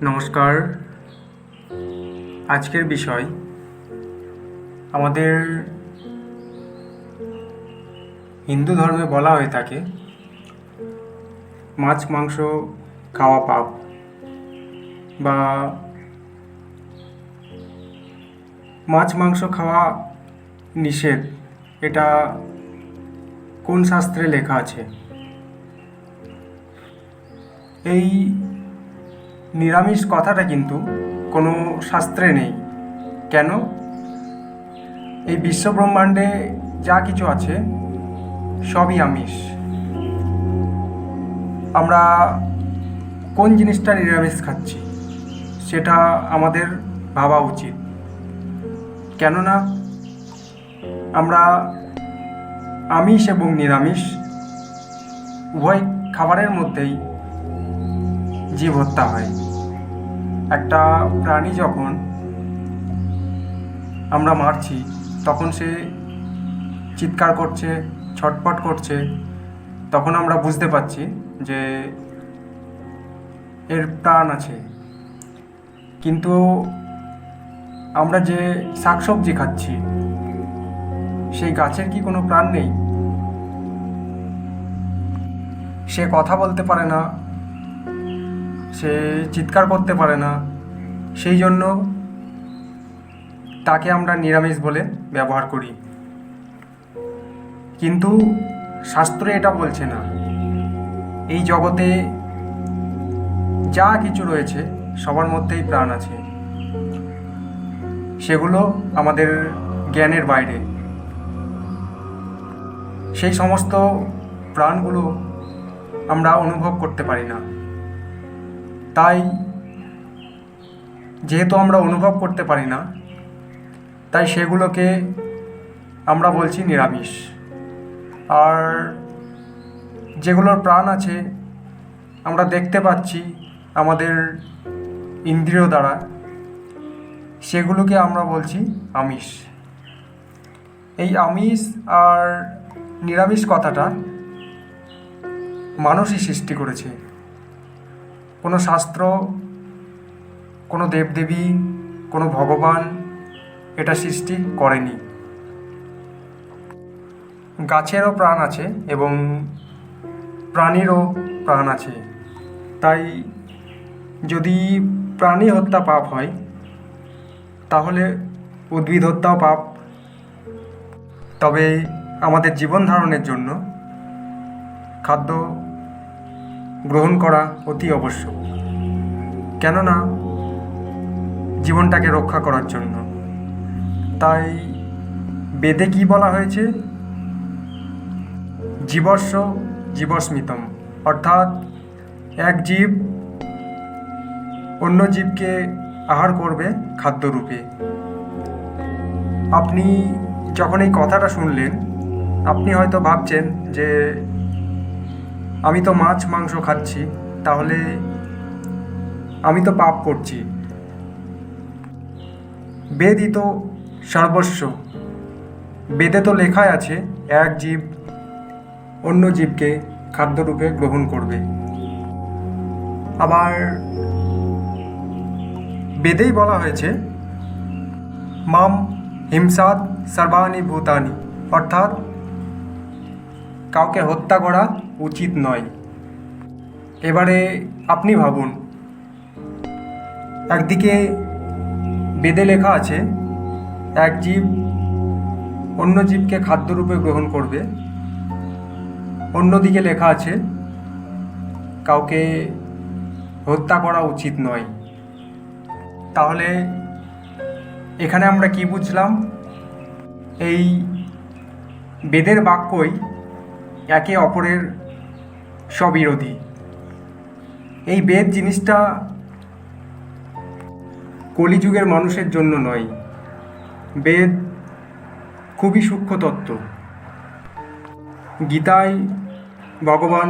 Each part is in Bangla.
নমস্কার। আজকের বিষয় আমাদের হিন্দু ধর্মে বলা হয়ে থাকে মাছ মাংস খাওয়া পাপ বা মাছ মাংস খাওয়া নিষেধ। এটা কোন শাস্ত্রে লেখা আছে? এই নিরামিষ কথাটা কিন্তু কোনো শাস্ত্রে নেই। কেন? এই বিশ্বব্রহ্মাণ্ডে যা কিছু আছে সবই আমিষ। আমরা কোন জিনিসটা নিরামিষ খাচ্ছি সেটা আমাদের ভাবা উচিত। কেননা আমরা আমিষ এবং নিরামিষ উভয় খাবারের মধ্যেই জীব হত্যা হয়। একটা প্রাণী যখন আমরা মারছি তখন সে চিৎকার করছে, ছটফট করছে, তখন আমরা বুঝতে পারছি যে এর প্রাণ আছে। কিন্তু আমরা যে শাকসবজি খাচ্ছি সেই গাছের কি কোনো প্রাণ নেই? সে কথা বলতে পারে না, সে চিৎকার করতে পারে না, সেই জন্য তাকে আমরা নিরামিষ বলে ব্যবহার করি। কিন্তু শাস্ত্র এটা বলছে না। এই জগতে যা কিছু রয়েছে সবার মধ্যেই প্রাণ আছে, সেগুলো আমাদের জ্ঞানের বাইরে। সেই সমস্ত প্রাণগুলো আমরা অনুভব করতে পারি না। তাই যেহেতু আমরা অনুভব করতে পারি না, তাই সেগুলোকে আমরা বলছি নিরামিষ। আর যেগুলোর প্রাণ আছে, আমরা দেখতে পাচ্ছি আমাদের ইন্দ্রিয় দ্বারা, সেগুলোকে আমরা বলছি আমিষ। এই আমিষ আর নিরামিষ কথাটা মানুষই সৃষ্টি করেছে। কোনো শাস্ত্র, কোনো দেবদেবী, কোনো ভগবান এটা সৃষ্টি করেনি। গাছেরও প্রাণ আছে এবং প্রাণীরও প্রাণ আছে। তাই যদি প্রাণী হত্যা পাপ হয় তাহলে উদ্ভিদ হত্যাও পাপ। তবে আমাদের জীবন ধারণের জন্য খাদ্য গ্রহণ করা অতি আবশ্যক। কেননা জীবনটাকে রক্ষা করার জন্য। তাই বেদে কি বলা হয়েছে? জীবস্য জীবস্মিতম, অর্থাৎ এক জীব অন্য জীবকে আহার করবে খাদ্যরূপে। আপনি যখন এই কথাটা শুনলেন, আপনি হয়তো ভাবছেন যে আমি তো মাছ মাংস খাচ্ছি, তাহলে আমি তো পাপ করছি। বেদই তো সর্বস্ব। বেদে তো লেখাই আছে এক জীব অন্য জীবকে খাদ্যরূপে গ্রহণ করবে। আবার বেদেই বলা হয়েছে মাম হিংসাত সর্বাণি ভূতানি, অর্থাৎ কাউকে হত্যা করা উচিত নয়। এবারে আপনি ভাবুন, একদিকে বেদে লেখা আছে এক জীব অন্য জীবকে খাদ্যরূপে গ্রহণ করবে, অন্যদিকে লেখা আছে কাউকে হত্যা করা উচিত নয়। তাহলে এখানে আমরা কি বুঝলাম? এই বেদের বাক্যই একে অপরের স্ববিরোধী। এই বেদ জিনিসটা কলিযুগের মানুষের জন্য নয়। বেদ খুবই সূক্ষ্ম তত্ত্ব। গীতায় ভগবান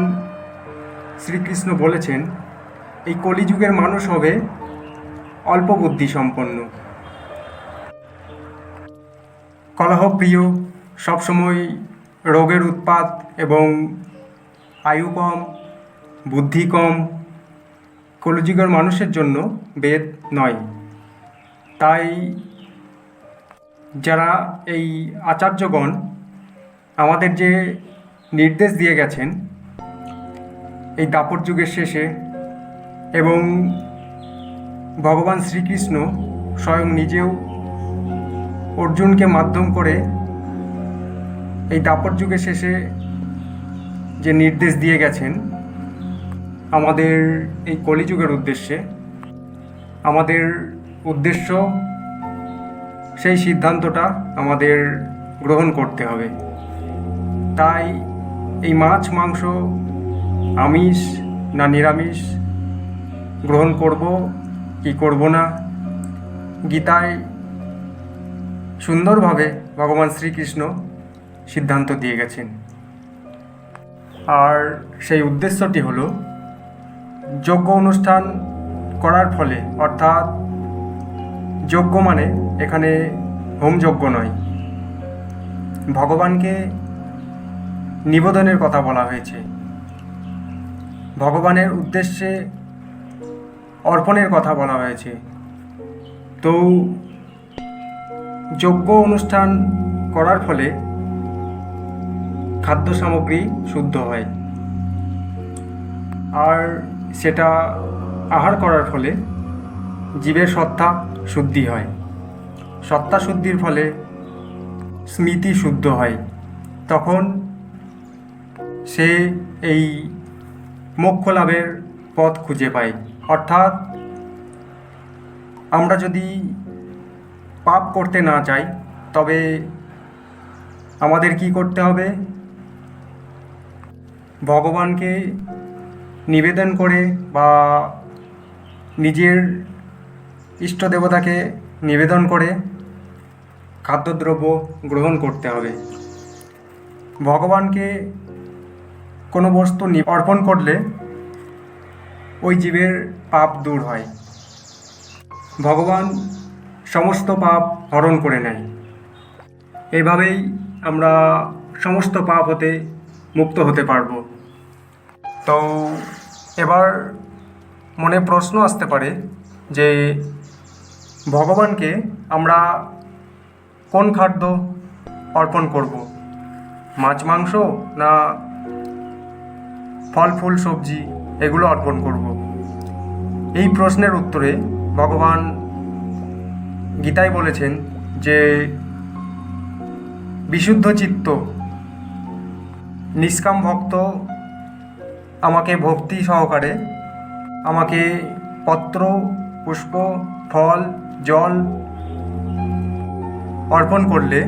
শ্রীকৃষ্ণ বলেছেন এই কলিযুগের মানুষ হবে অল্প বুদ্ধি সম্পন্ন, কলহপ্রিয়, সবসময় রোগের উৎপাত, এবং আয়ু কম, বুদ্ধি কম, কলিযুগের মানুষের জন্য বেদ নয়। তাই যারা এই আচার্যগণ আমাদের যে নির্দেশ দিয়ে গেছেন এই দাপর যুগের শেষে, এবং ভগবান শ্রীকৃষ্ণ স্বয়ং নিজেও অর্জুনকে মাধ্যম করে এই দাপর যুগের শেষে যে নির্দেশ দিয়ে গেছেন আমাদের এই কলিযুগের উদ্দেশ্যে, আমাদের উদ্দেশ্য সেই সিদ্ধান্তটা আমাদের গ্রহণ করতে হবে। তাই এই মাছ মাংস আমিষ না নিরামিষ গ্রহণ করব কি করব না, গীতায় সুন্দরভাবে ভগবান শ্রীকৃষ্ণ সিদ্ধান্ত দিয়ে গেছেন। আর সেই উদ্দেশ্যটি হলো যজ্ঞ অনুষ্ঠান করার ফলে, অর্থাৎ যজ্ঞ মানে এখানে হোমযজ্ঞ নয়, ভগবানকে নিবেদনের কথা বলা হয়েছে, ভগবানের উদ্দেশ্যে অর্পণের কথা বলা হয়েছে। তো যজ্ঞ অনুষ্ঠান করার ফলে খাদ্য সামগ্রী শুদ্ধ হয়, আর সেটা আহার করার ফলে জীবের সত্তা শুদ্ধি হয়, সত্তা শুদ্ধির ফলে স্মৃতি শুদ্ধ হয়। তখন সে এই মোক্ষ লাভের পথ খুঁজে পায়। অর্থাৎ আমরা যদি পাপ করতে না চাই তবে আমাদের কি করতে হবে? ভগবানকে নিবেদন করে বা নিজের ইষ্ট দেবতাকে নিবেদন করে খাদ্যদ্রব্য গ্রহণ করতে হবে। ভগবানকে কোনো বস্তু অর্পণ করলে ওই জীবের পাপ দূর হয়, ভগবান সমস্ত পাপ হরণ করে নেয়। এভাবেই আমরা সমস্ত পাপ হতে মুক্ত হতে পারব। তো এবার মনে প্রশ্ন আসতে পারে যে ভগবানকে আমরা কোন খাদ্য অর্পণ করব, মাছ মাংস না ফল ফুল সবজি এগুলো অর্পণ করব? এই প্রশ্নের উত্তরে ভগবান গীতায় বলেছেন যে বিশুদ্ধ চিত্ত নিষ্কাম ভক্ত আমাকে ভক্তি সহকারে আমাকে পত্র পুষ্প ফল জল অর্পণ করলে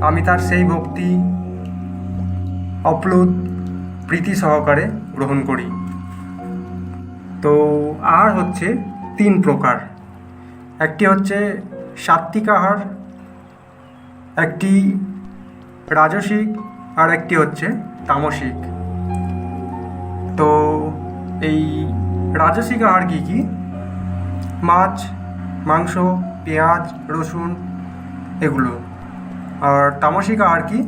আমি তার সেই ভক্তি অপ্লুত প্রীতি সহকারে গ্রহণ করি। তো আহার হচ্ছে 3 প্রকার। একটি হচ্ছে সাত্ত্বিক আহার, একটি রাজসিক, আর একটি হচ্ছে তামসিক। তো এই রাজসিক আহার কী কী? মাছ মাংস পেঁয়াজ রসুন এগুলো। আর তামসিক আহার কি?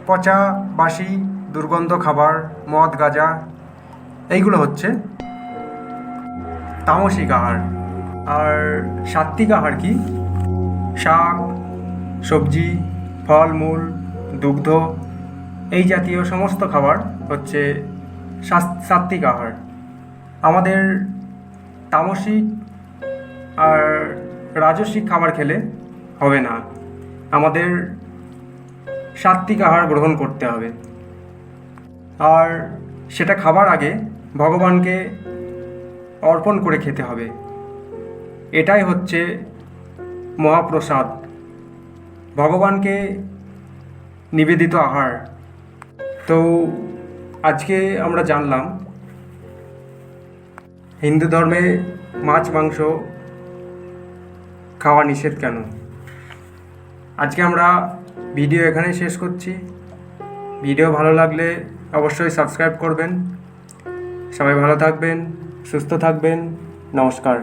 পচা বাসি দুর্গন্ধ খাবার, মদ গাঁজা, এইগুলো হচ্ছে তামসিক আহার। আর সাত্ত্বিক আহার কি? শাক সবজি ফল মূল দুগ্ধ এই জাতীয় সমস্ত খাবার হচ্ছে সাত্ত্বিক আহার। আমাদের তামসিক আর রাজসিক খাবার খেলে হবে না, আমাদের সাত্ত্বিক আহার গ্রহণ করতে হবে। আর সেটা খাবার আগে ভগবানকে অর্পণ করে খেতে হবে। এটাই হচ্ছে মহাপ্রসাদ, ভগবানকে নিবেদিত আহার। তো আজকে আমরা জানলাম হিন্দু ধর্মে মাছ মাংস খাওয়া নিষেধ কেন। আজকে আমরা ভিডিও এখানে শেষ করছি। ভিডিও ভালো লাগলে অবশ্যই সাবস্ক্রাইব করবেন। সবাই ভালো থাকবেন, সুস্থ থাকবেন। নমস্কার।